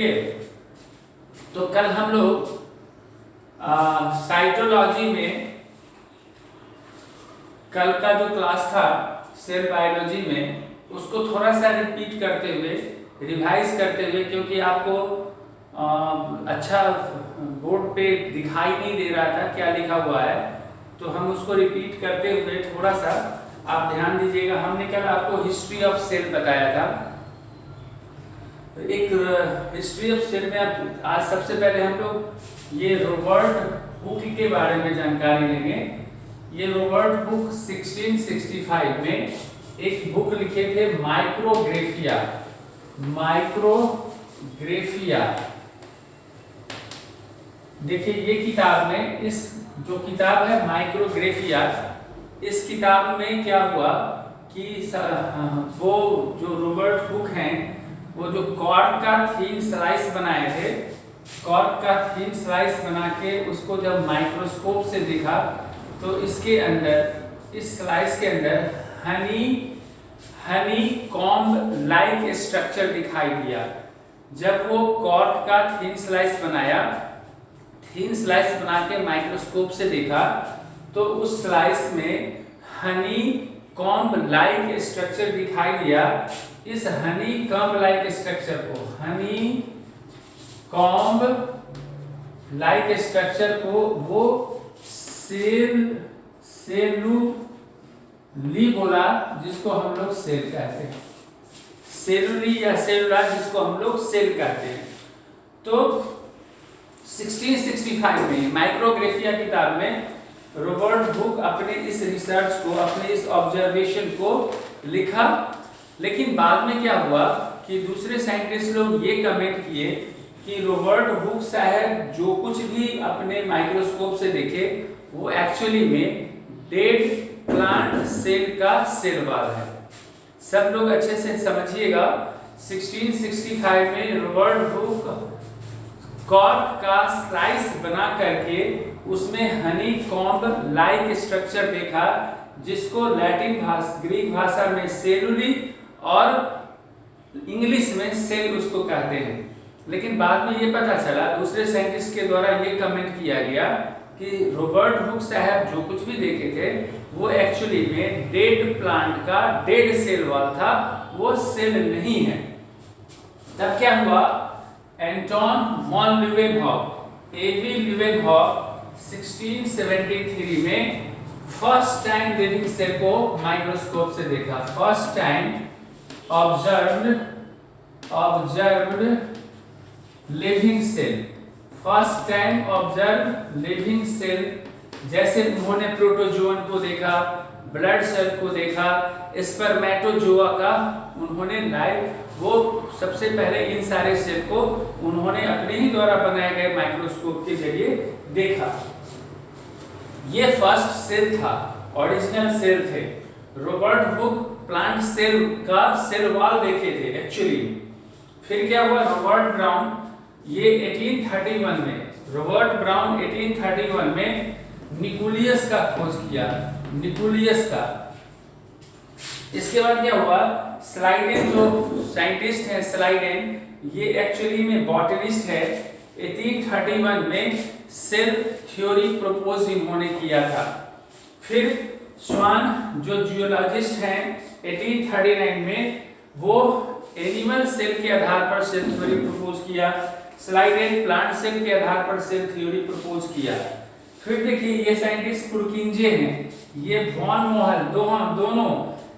चलिए, तो कल हम लोग साइटोलॉजी में कल का जो क्लास था सेल बायोलॉजी में उसको थोड़ा सा रिपीट करते हुए रिवाइज करते हुए, क्योंकि आपको अच्छा बोर्ड पे दिखाई नहीं दे रहा था क्या लिखा हुआ है, तो हम उसको रिपीट करते हुए थोड़ा सा आप ध्यान दीजिएगा। हमने कल आपको हिस्ट्री ऑफ सेल बताया था। एक हिस्ट्री ऑफ सेल में आज सबसे पहले हम लोग ये रॉबर्ट हुक के बारे में जानकारी लेंगे। ये रॉबर्ट हुक 1665 में एक बुक लिखे थे, माइक्रोग्राफिया। देखिए ये किताब में, इस जो किताब है माइक्रोग्राफिया, इस किताब में क्या हुआ कि वो जो रॉबर्ट हुक हैं वो जो कॉर्क का थीन स्लाइस बनाए थे, कॉर्क का थीन स्लाइस बना के उसको जब माइक्रोस्कोप से देखा तो इसके अंदर, इस स्लाइस के अंदर हनी कॉम्ब लाइक स्ट्रक्चर दिखाई दिया। जब वो कॉर्क का थीन स्लाइस बनाया, थीन स्लाइस बना के माइक्रोस्कोप से देखा तो उस स्लाइस में हनी कॉम्ब लाइक स्ट्रक्चर दिखाई दिया। इस हनी कॉम्ब लाइक स्ट्रक्चर को, हनी कॉम्ब लाइक स्ट्रक्चर को वो सेलुली बोला, जिसको हम लोग सेल कहते हैं, सेलुली या सेलुलर जिसको हम लोग सेल कहते हैं। तो 1665 में माइक्रोग्राफिया किताब में रॉबर्ट हुक अपने इस रिसर्च को, अपने इस ऑब्जर्वेशन को लिखा। लेकिन बाद में क्या हुआ कि दूसरे साइंटिस्ट लोग ये कमेंट किए कि रॉबर्ट हुक साहब जो कुछ भी अपने माइक्रोस्कोप से देखे वो एक्चुअली में डेड प्लांट सेल का सेल वॉल है। सब लोग अच्छे से समझिएगा। 1665 में रॉबर्ट हुक कॉर्क का स्लाइस बना करके उसमें हनी कॉम्ब लाइक स्ट्रक्चर देखा, जिसको लैटिन ग्रीक भाषा में सेलुली और इंग्लिश में सेल उसको कहते हैं। लेकिन बाद में ये पता चला, दूसरे साइंटिस्ट के द्वारा ये कमेंट किया गया कि रॉबर्ट हुक साहब जो कुछ भी देखे थे वो एक्चुअली में डेड प्लांट का डेड सेल वॉल था, वो सेल नहीं है। तब क्या हुआ, Anton von Leeuwenhoek, AV Leeuwenhoek 1673 में फर्स्ट टाइम लिविंग सेल को माइक्रोस्कोप से देखा। First time observed living cell, first time observe living cell. जैसे उन्होंने प्रोटोजोन को देखा, ब्लड सेल को देखा, स्पर्मेटोजोआ का उन्होंने लाइव, वो सबसे पहले इन सारे सेल को उन्होंने अपने ही द्वारा बनाए गए माइक्रोस्कोप के जरिए देखा। ये फर्स्ट सेल था, ओरिजिनल सेल थे। रॉबर्ट हुक प्लांट सेल का सेल वॉल देखे थे एक्चुअली। फिर क्या हुआ, रॉबर्ट ब्राउन, ये 1831 में, रॉबर्ट ब्राउन 1831 में न्यूक्लियस का खोज किया, न्यूक्लियस का। इसके बाद क्या हुआ, स्लाइडेन जो साइंटिस्ट है, स्लाइडेन, ये एक्चुअली में बॉटनिस्ट है। 1831 में सेल थ्योरी प्रपोज इन्होंने किया था। फिर स्वान जो जियोलॉजिस्ट हैं 1839 में, वो एनिमल सेल के आधार पर सेल थ्योरी प्रपोज किया। स्लाइडेन प्लांट सेल के आधार पर सेल थ्योरी प्रपोज किया। फिर देखिए ये साइंटिस्ट पुरकिंजे हैं, ये वॉन मोहल, दोनों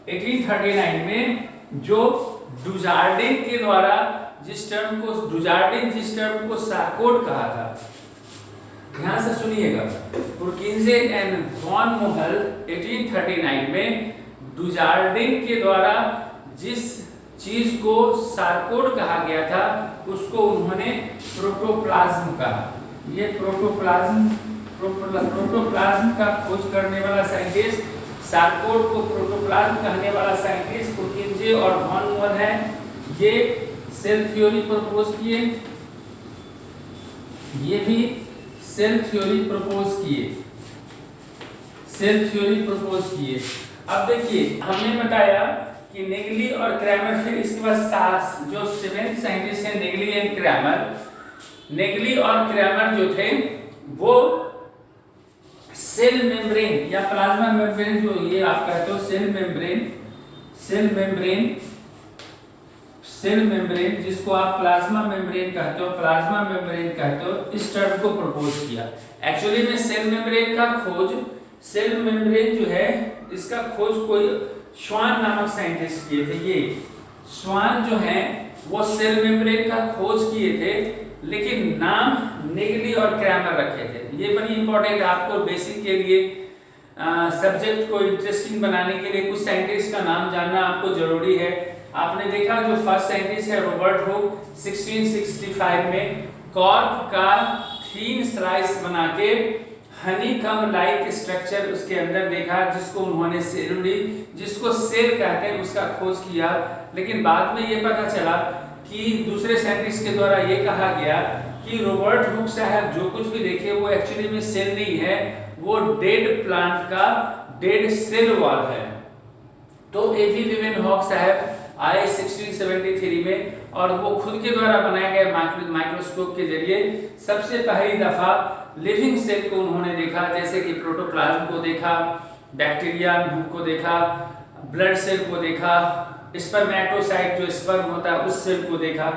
1839 में जो डुजार्डिन के द्वारा जिस टर्म को सार्कोड कहा था, ध्यान से सुनिएगा, पुरकिंजे एंड वॉन मोहल 1839 में डुजार्डिन के द्वारा जिस चीज को सार्कोड कहा गया था उसको उन्होंने प्रोटोप्लाज्म कहा। ये प्रोटोप्लाज्म का खोज करने वाला साइंटिस्ट, सार्कोड को प्रोटोप्लाज्म कहने वाला साइंटिस्ट पुरकिंजे और वॉन मोहल है। ये सेल थ्योरी प्रपोज किए, ये भी सेल थ्योरी प्रपोज किए। अब देखिए हमने बताया कि नेगली और क्रैमर, फिर इसके बाद जो सेवेंथ साइंटिस्ट है नेगली एंड क्रैमर, नेगली और क्रैमर जो थे वो सेल मेम्ब्रेन या प्लाज्मा मेम्ब्रेन, जो ये आप कहते हो सेल मेम्ब्रेन, सेल मेम्ब्रेन जिसको आप प्लाज्मा मेम्ब्रेन कहते हो, प्लाज्मा मेम्ब्रेन कहते हो, इस टर्म को प्रपोज किया। एक्चुअली में सेल मेम्ब्रेन का खोज, सेल मेम्ब्रेन जो है इसका खोज कोई श्वान नामक साइंटिस्ट किए थे। ये श्वान जो हैं वो सेल मेम्ब्रेन का खोज किए थे, लेकिन नाम नेगली और क्रैमर रखे थे। ये बड़ी इंपॉर्टेंट है आपको बेसिक के लिए, सब्जेक्ट को इंटरेस्टिंग बनाने के लिए कुछ साइंटिस्ट का नाम जानना आपको जरूरी है। आपने देखा जो फर्स्ट साइंटिस्ट है रॉबर्ट हुक 1665 में कॉर्क का थीन स्लाइस बना के हनीकॉम्ब लाइक स्ट्रक्चर उसके अंदर देखा, जिसको उन्होंने जिसको सेल कहते हैं, उसका खोज किया। लेकिन बाद में ये पता चला कि दूसरे साइंटिस्ट के द्वारा ये कहा गया कि रॉबर्ट हुक साहब जो कुछ भी देखे वो एक्चुअली में सेल नहीं है, वो डेड प्लांट का डेड सेल वॉल है। तो एवी लीवेनहॉक साहब आए 1673 में और वो खुद के द्वारा बनाए गए माइक्रोस्कोप के जरिए सबसे पहली दफा लिविंग सेल को उन्होंने देखा, जैसे कि प्रोटोप्लाज्म को देखा, बैक्टीरिया को देखा, ब्लड सेल को देखा, स्पर्मेटोसाइट जो स्पर्म होता है उस सेल को देखा।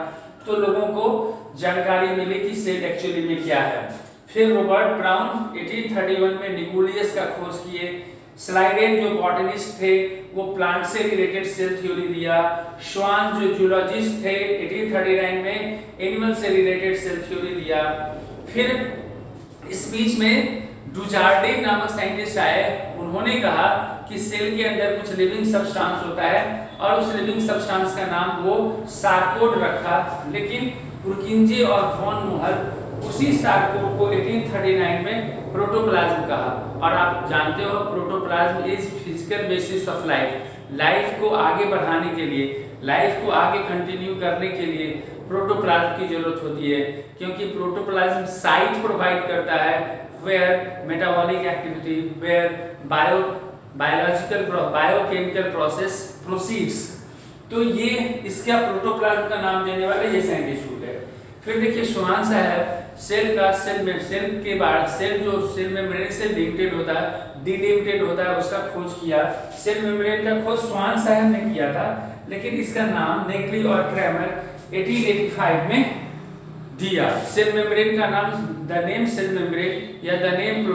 तो लोगों को जानकारी मिली कि सेल एक्चुअली में क्या है। फिर रॉबर्ट ब्राउन 1831 में निकोलियस का खोज किए। स्लाइडेन जो बॉटनिस्ट थे वो प्लांट से रिलेटेड सेल थ्योरी दिया। श्वान जो जूलॉजिस्ट थे 1839 में एनिमल से रिलेटेड सेल थ्योरी दिया। फिर इस बीच में डुजार्डिन नामक साइंटिस्ट आए, उन्होंने कहा कि सेल के अंदर कुछ लिविंग सब्सटेंस होता है और उस लिविंग सब्सटेंस का नाम वो सार्कोड रखा। लेकिन पुरकिंजे और वॉन मोहर उसी सार्कोड को 1839 में प्रोटोप्लाज्म कहा। और आप जानते हो protoplasm is physical basis of life. Life को आगे बढ़ाने के लिए, लाइफ को आगे कंटिन्यू करने के लिए प्रोटोप्लाज्म की जरूरत होती है, क्योंकि प्रोटोप्लाज्म साइट प्रोवाइड करता है where metabolic activity, where biochemical process proceeds. तो ये इसका प्रोटोप्लाज्म का नाम देने वाले ये साइंटिस्ट हुए। फिर देखिए श्वान साहब सेल का सेल के बाद सेल जो सेल मेम्ब्रेन से लिमिटेड होता है, डिलिमिटेड होता है, उसका खोज किया। सेल मेम्ब्रेन का खोज श्वान साहब ने किया था, लेकिन इसका नाम नेगली और क्रैमर 1885 में दिया। सेल मेम्ब्रेन का नाम द नेम सेल मेम्ब्रेन या the name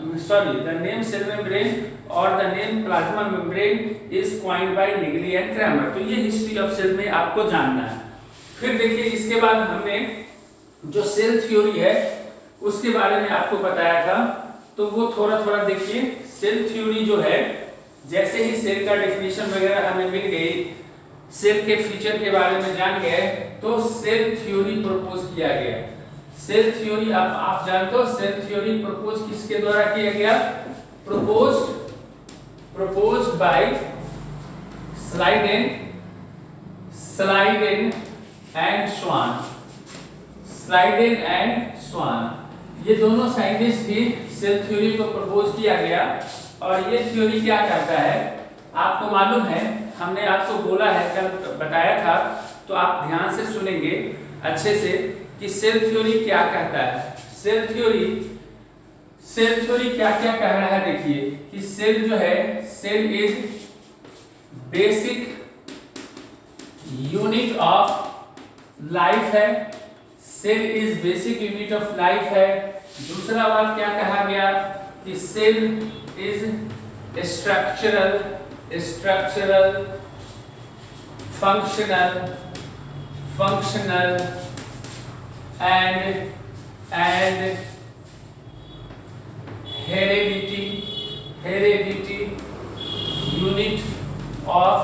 the name cell membrane और the name plasma membrane is coined by Nageli and Cramer. तो ये हिस्ट्री ऑफ सेल में आपको जानना है। फिर देखिए इसके बाद हमने जो सेल थ्योरी है उसके बारे में आपको बताया था, तो वो थोड़ा थोड़ा देखिए। सेल थ्योरी जो है, जैसे ही सेल का डेफिनेशन वगैरह हमें मिल गई, सेल के फीचर के बारे में जान गए, तो सेल थ्योरी प्रपोज किया गया। सेल थ्योरी आप जानते हो सेल थ्योरी प्रपोज किसके द्वारा किया गया? proposed by Slyden and Schwann। Schleiden and Schwann ये दोनों साइंटिस्ट ही सेल थ्योरी को प्रपोज किया गया। और ये थ्योरी क्या करता है आपको मालूम है, हमने आपको बोला है, कल बताया था, तो आप ध्यान से सुनेंगे अच्छे से कि सेल थ्योरी क्या कहता है। सेल थ्योरी क्या क्या कह रहा है। देखिए कि सेल जो है, cell is basic unit of life है। Cell is basic unit of life है। दूसरा बात क्या कहा गया कि cell is structural, functional and heredity unit of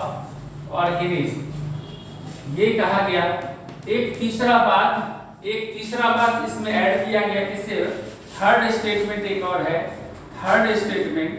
organism, ये कहा गया। एक तीसरा बात इसमें ऐड किया गया कि थर्ड स्टेटमेंट एक और है। Third statement